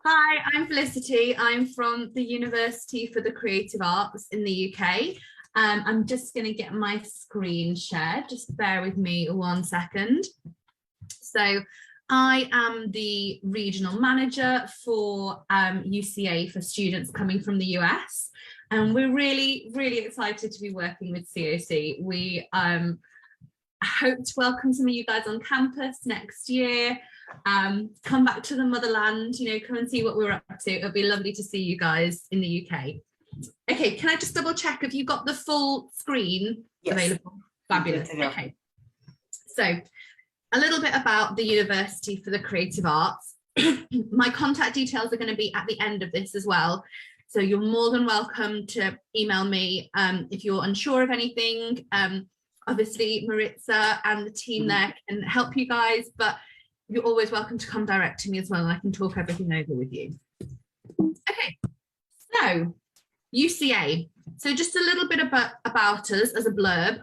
Hi, I'm Felicity. I'm from the University for the Creative Arts in the UK. I'm just going to get my screen shared. Just bear with me 1 second. So I am the regional manager for UCA for students coming from the US. And we're really, really excited to be working with COC. We hope to welcome some of you guys on campus next year. Come back to the motherland, come and see what we're up to. It'll be lovely to see you guys in the UK. Okay, can I just double check, have you got the full screen available? Fabulous. Okay, so a little bit about the University for the Creative Arts. My contact details are going to be at the end of this as well, so you're more than welcome to email me if you're unsure of anything. Obviously Maritza and the team there can help you guys, but you're always welcome to come direct to me as well, and I can talk everything over with you. Okay, so UCA. So just a little bit about us as a blurb.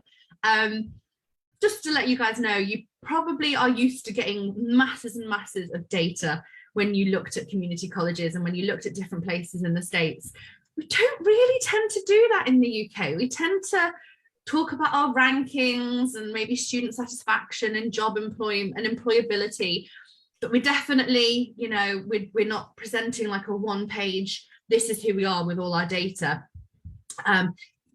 Just to let you guys know, you probably are used to getting masses and masses of data when you looked at community colleges and when you looked at different places in the States. We don't really tend to do that in the UK. We tend to talk about our rankings and maybe student satisfaction and job employment and employability, but we're definitely, we're not presenting like a one-page, this is who we are with all our data.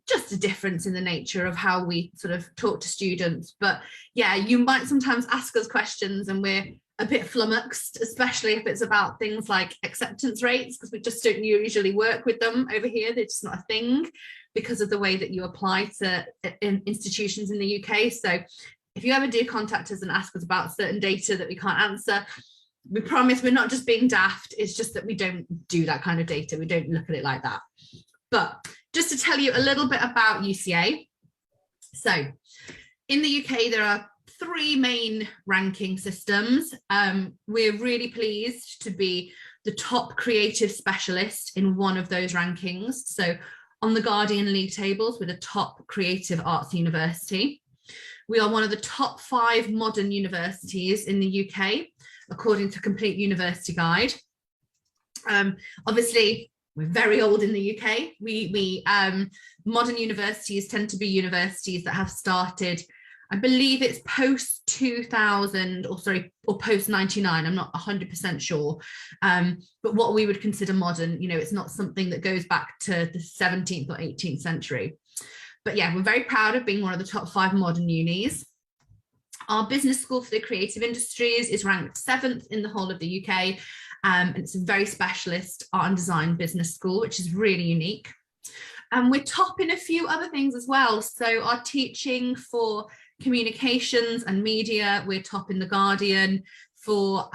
Just a difference in the nature of how we sort of talk to students. But yeah, you might sometimes ask us questions and we're a bit flummoxed, especially if it's about things like acceptance rates, because we just don't usually work with them over here. They're just not a thing because of the way that you apply to institutions in the UK. So if you ever do contact us and ask us about certain data that we can't answer, we promise we're not just being daft. It's just that we don't do that kind of data. We don't look at it like that. But just to tell you a little bit about UCA. So in the UK, there are 3 main ranking systems. We're really pleased to be the top creative specialist in one of those rankings. So on the Guardian League tables, we're the top creative arts university. We are one of the top 5 modern universities in the UK, according to Complete University Guide. Obviously, we're very old in the UK. Modern universities tend to be universities that have started, I believe it's post 2000 or post 99. I'm not 100% sure. But what we would consider modern, it's not something that goes back to the 17th or 18th century. But yeah, we're very proud of being one of the top 5 modern unis. Our business school for the creative industries is ranked 7th in the whole of the UK. And it's a very specialist art and design business school, which is really unique. And we're top in a few other things as well. So our teaching for communications and media, we're top in the Guardian. For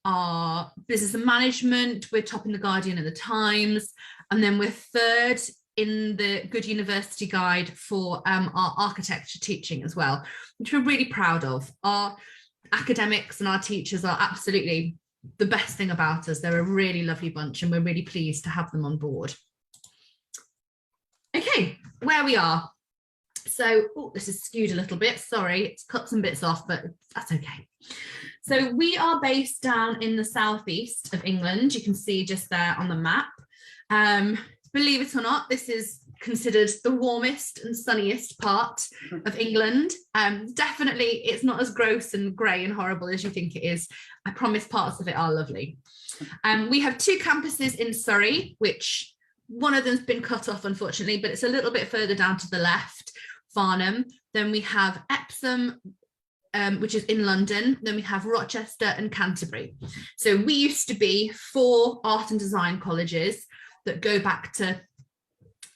our business and management, we're top in the Guardian and the Times. And then we're 3rd in the Good University Guide for our architecture teaching as well, which we're really proud of. Our academics and our teachers are absolutely the best thing about us. They're a really lovely bunch and we're really pleased to have them on board. Okay, where we are. So, this is skewed a little bit. Sorry, it's cut some bits off, but that's okay. So we are based down in the southeast of England. You can see just there on the map. Believe it or not, this is considered the warmest and sunniest part of England. Definitely, it's not as gross and grey and horrible as you think it is. I promise parts of it are lovely. We have 2 campuses in Surrey, which one of them's been cut off, unfortunately, but it's a little bit further down to the left, Farnham. Then we have Epsom, which is in London. Then we have Rochester and Canterbury. So we used to be 4 art and design colleges that go back to,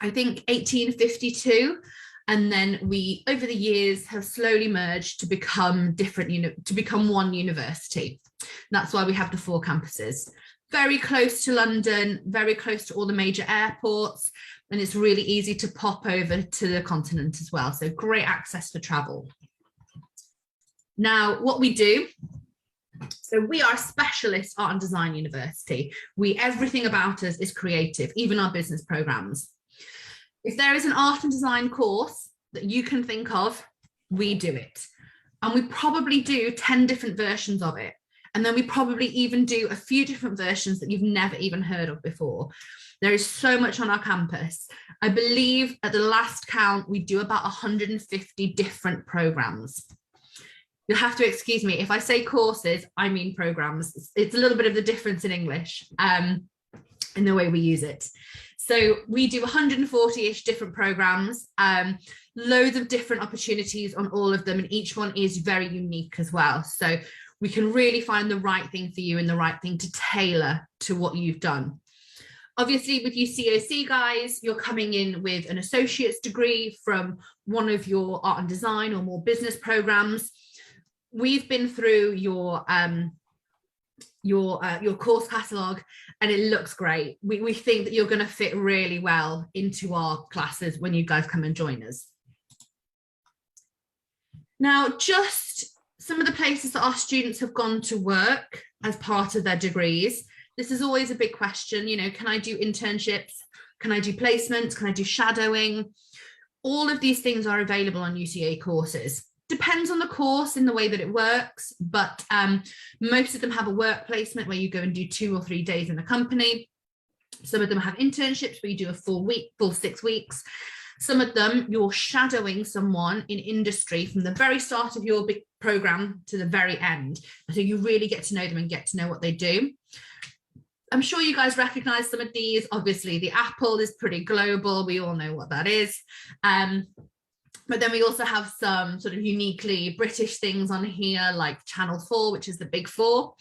I think, 1852. And then we, over the years, have slowly merged to become one university. That's why we have the 4 campuses. Very close to London, very close to all the major airports, and it's really easy to pop over to the continent as well. So great access for travel. Now, what we do, so we are a specialist art and design university. Everything about us is creative, even our business programs. If there is an art and design course that you can think of, we do it. And we probably do 10 different versions of it. And then we probably even do a few different versions that you've never even heard of before. There is so much on our campus. I believe at the last count, we do about 150 different programs. You'll have to excuse me. If I say courses, I mean programs. It's a little bit of the difference in English in the way we use it. So we do 140-ish different programs, loads of different opportunities on all of them, and each one is very unique as well. So we can really find the right thing for you and the right thing to tailor to what you've done. Obviously, with you COC guys, you're coming in with an associate's degree from one of your art and design or more business programs. We've been through your course catalogue and it looks great. We think that you're going to fit really well into our classes when you guys come and join us. Now, just some of the places that our students have gone to work as part of their degrees. This is always a big question, you know, can I do internships? Can I do placements? Can I do shadowing? All of these things are available on UCA courses. Depends on the course in the way that it works, but most of them have a work placement where you go and do 2 or 3 days in a company. Some of them have internships where you do a full 6 weeks. Some of them you're shadowing someone in industry from the very start of your big program to the very end. So you really get to know them and get to know what they do. I'm sure you guys recognize some of these. Obviously, the Apple is pretty global. We all know what that is. But then we also have some sort of uniquely British things on here, like Channel 4, which is the Big Four.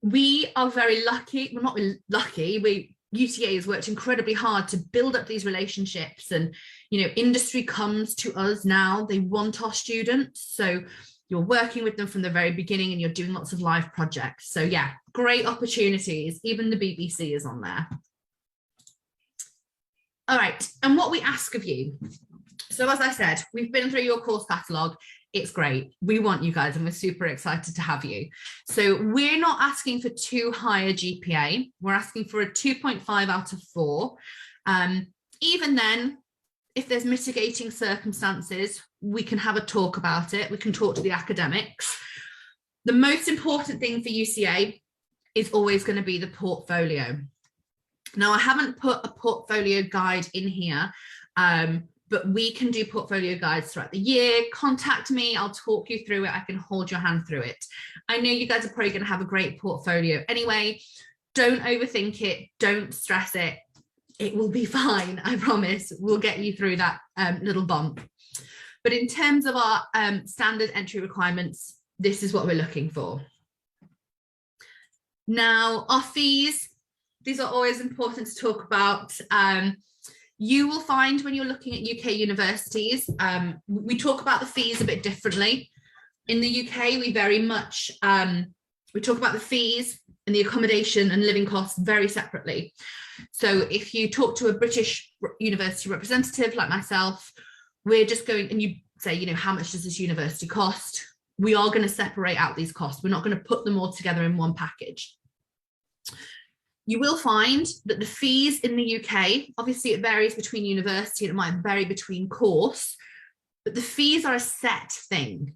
We are very lucky. Well, not lucky. UCA has worked incredibly hard to build up these relationships, and you know, industry comes to us now. They want our students, so you're working with them from the very beginning, and you're doing lots of live projects. So yeah, great opportunities. Even the BBC is on there. All right, and what we ask of you. So as I said, we've been through your course catalogue. It's great. We want you guys and we're super excited to have you. So we're not asking for too high a GPA. We're asking for a 2.5 out of 4. Even then, if there's mitigating circumstances, we can have a talk about it. We can talk to the academics. The most important thing for UCA is always going to be the portfolio. Now, I haven't put a portfolio guide in here, but we can do portfolio guides throughout the year. Contact me, I'll talk you through it. I can hold your hand through it. I know you guys are probably going to have a great portfolio anyway. Don't overthink it, don't stress it. It will be fine, I promise. We'll get you through that little bump. But in terms of our standard entry requirements, this is what we're looking for. Now, our fees, these are always important to talk about. You will find when you're looking at UK universities, we talk about the fees a bit differently. In the UK, we very much, we talk about the fees and the accommodation and living costs very separately. So if you talk to a British university representative like myself, we're just going, and you say, you know, how much does this university cost? We are going to separate out these costs. We're not going to put them all together in one package. You will find that the fees in the UK, obviously it varies between university and it might vary between course, but the fees are a set thing.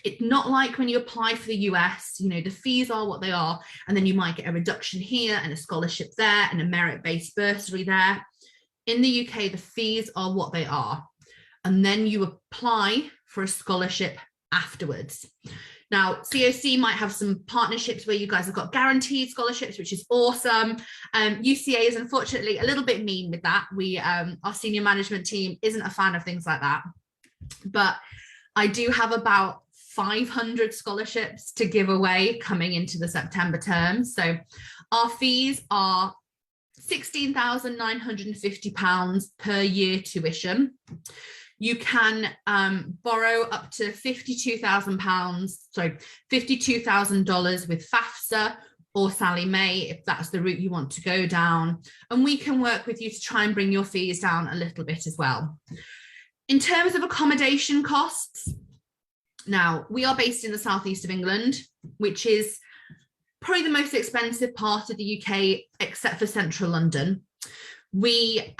It's not like when you apply for the US, you know, the fees are what they are, and then you might get a reduction here and a scholarship there and a merit-based bursary there. In the UK, the fees are what they are, and then you apply for a scholarship afterwards. Now, COC might have some partnerships where you guys have got guaranteed scholarships, which is awesome. UCA is unfortunately a little bit mean with that. Our senior management team isn't a fan of things like that. But I do have about 500 scholarships to give away coming into the September term. So our fees are £16,950 per year tuition. You can borrow up to $52,000 with FAFSA or Sally Mae, if that's the route you want to go down. And we can work with you to try and bring your fees down a little bit as well. In terms of accommodation costs, now we are based in the southeast of England, which is probably the most expensive part of the UK, except for central London. We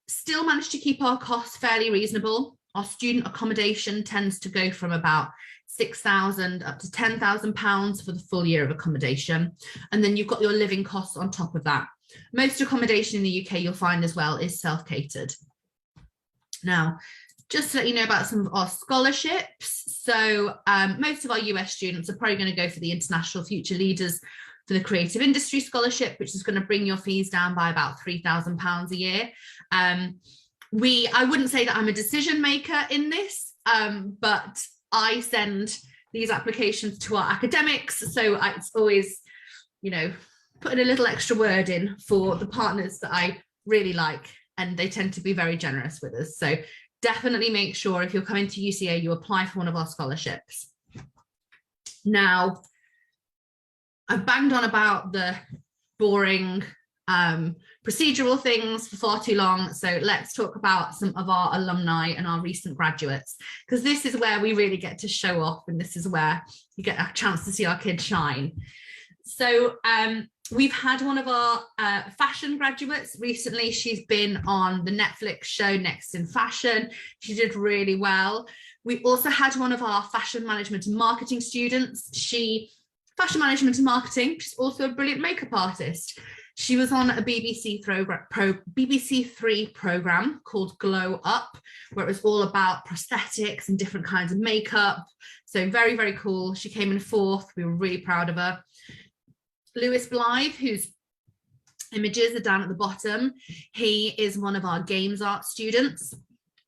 still manage to keep our costs fairly reasonable. Our student accommodation tends to go from about £6,000 up to £10,000 for the full year of accommodation. And then you've got your living costs on top of that. Most accommodation in the UK you'll find as well is self-catered. Now, just to let you know about some of our scholarships. So most of our US students are probably going to go for the International Future Leaders for the Creative Industry Scholarship, which is going to bring your fees down by about £3,000 a year. I wouldn't say that I'm a decision maker in this, but I send these applications to our academics. So it's always, you know, putting a little extra word in for the partners that I really like, and they tend to be very generous with us. So definitely make sure if you're coming to UCA, you apply for one of our scholarships. Now, I've banged on about the boring procedural things for far too long. So let's talk about some of our alumni and our recent graduates, because this is where we really get to show off, and this is where you get a chance to see our kids shine. So we've had one of our fashion graduates recently. She's been on the Netflix show Next in Fashion. She did really well. We also had one of our fashion management and marketing students. Fashion management and marketing, she's also a brilliant makeup artist. She was on a BBC Three program called Glow Up, where it was all about prosthetics and different kinds of makeup. So very, very cool. She came in 4th. We were really proud of her. Lewis Blythe, whose images are down at the bottom, he is one of our games art students.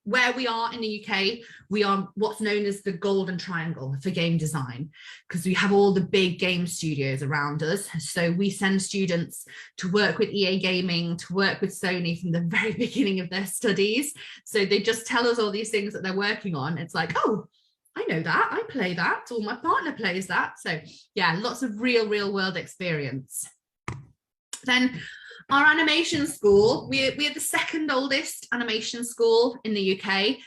Where we are in the UK, we are what's known as the golden triangle for game design, because we have all the big game studios around us. So we send students to work with EA Gaming, to work with Sony from the very beginning of their studies. So they just tell us all these things that they're working on. It's like, oh, I know that, I play that, or my partner plays that. So yeah, lots of real world experience. Then our animation school, we're the second oldest animation school in the UK.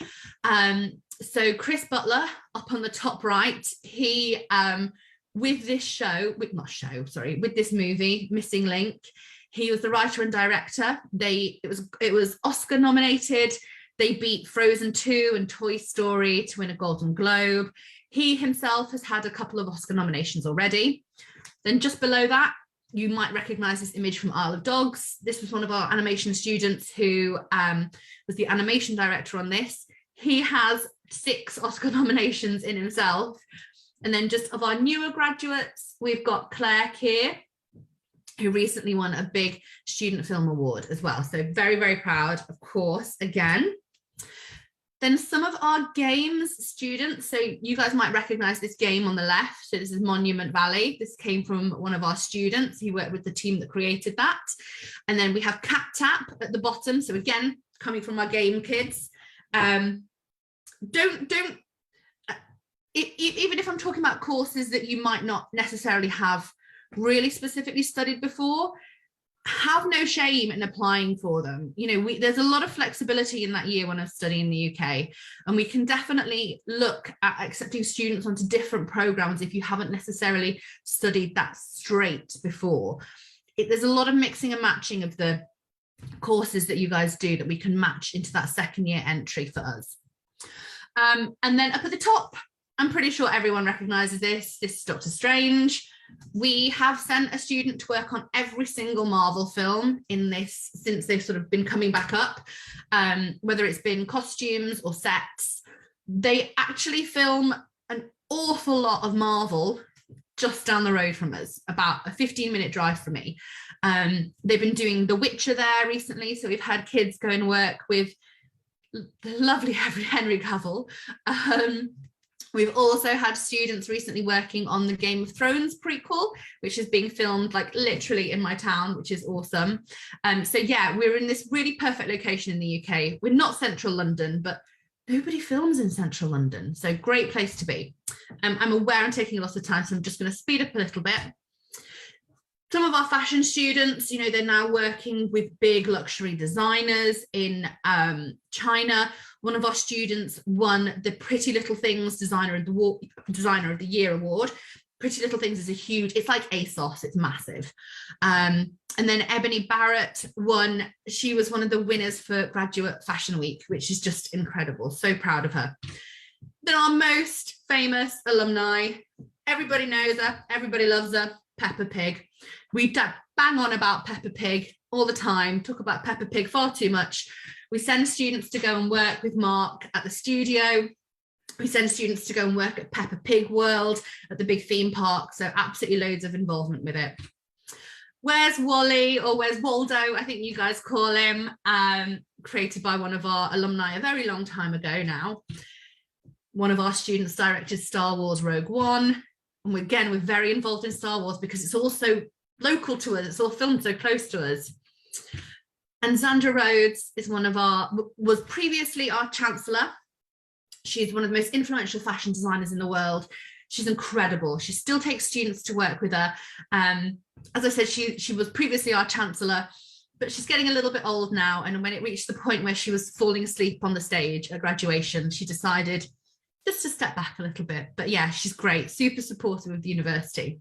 So Chris Butler, up on the top right, he, with this movie, Missing Link, he was the writer and director. It was Oscar nominated. They beat Frozen 2 and Toy Story to win a Golden Globe. He himself has had a couple of Oscar nominations already. Then just below that, you might recognize this image from Isle of Dogs. This was one of our animation students who was the animation director on this. He has 6 Oscar nominations in himself. And then just of our newer graduates, we've got Claire Keir, who recently won a big student film award as well. So very, very proud, of course, again. Then some of our games students, so you guys might recognize this game on the left. So this is Monument Valley. This came from one of our students. He worked with the team that created that. And then we have Cat Tap at the bottom. So again, coming from our game kids. Even if I'm talking about courses that you might not necessarily have really specifically studied before, have no shame in applying for them. You know, there's a lot of flexibility in that year one of study in the UK, and we can definitely look at accepting students onto different programs if you haven't necessarily studied that straight before. There's a lot of mixing and matching of the courses that you guys do that we can match into that second year entry for us. And then up at the top, I'm pretty sure everyone recognises this. This is Doctor Strange. We have sent a student to work on every single Marvel film in this since they've sort of been coming back up, whether it's been costumes or sets. They actually film an awful lot of Marvel just down the road from us, about a 15-minute drive from me. They've been doing The Witcher there recently, so we've had kids go and work with the lovely Henry Cavill. We've also had students recently working on the Game of Thrones prequel, which is being filmed like literally in my town, which is awesome. So yeah, we're in this really perfect location in the UK. We're not central London, but nobody films in central London. So great place to be. I'm aware I'm taking a lot of time, so I'm just going to speed up a little bit. Some of our fashion students, you know, they're now working with big luxury designers in China. One of our students won the Pretty Little Things Designer of the Year award. Pretty Little Things is it's like ASOS, it's massive. And then Ebony Barrett won, she was one of the winners for Graduate Fashion Week, which is just incredible. So proud of her. They're our most famous alumni. Everybody knows her, everybody loves her, Peppa Pig. We bang on about Peppa Pig all the time, talk about Peppa Pig far too much. We send students to go and work with Mark at the studio. We send students to go and work at Peppa Pig World at the big theme park. So absolutely loads of involvement with it. Where's Wally, or where's Waldo, I think you guys call him, created by one of our alumni a very long time ago now. One of our students directed Star Wars Rogue One. And we're very involved in Star Wars because it's also local to us. It's all filmed so close to us. And Zandra Rhodes is was previously our chancellor. She's one of the most influential fashion designers in the world. She's incredible. She still takes students to work with her. As I said, she was previously our chancellor, but she's getting a little bit old now. And when it reached the point where she was falling asleep on the stage at graduation, she decided just to step back a little bit. But yeah, she's great, super supportive of the university.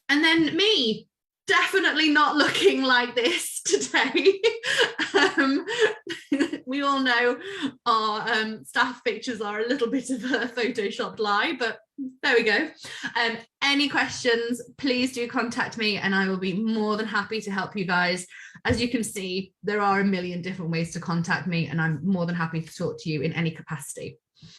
And then me, definitely not looking like this today. We all know our staff pictures are a little bit of a photoshopped lie, but there we go. Any questions, please do contact me and I will be more than happy to help you guys. As you can see, there are a million different ways to contact me and I'm more than happy to talk to you in any capacity.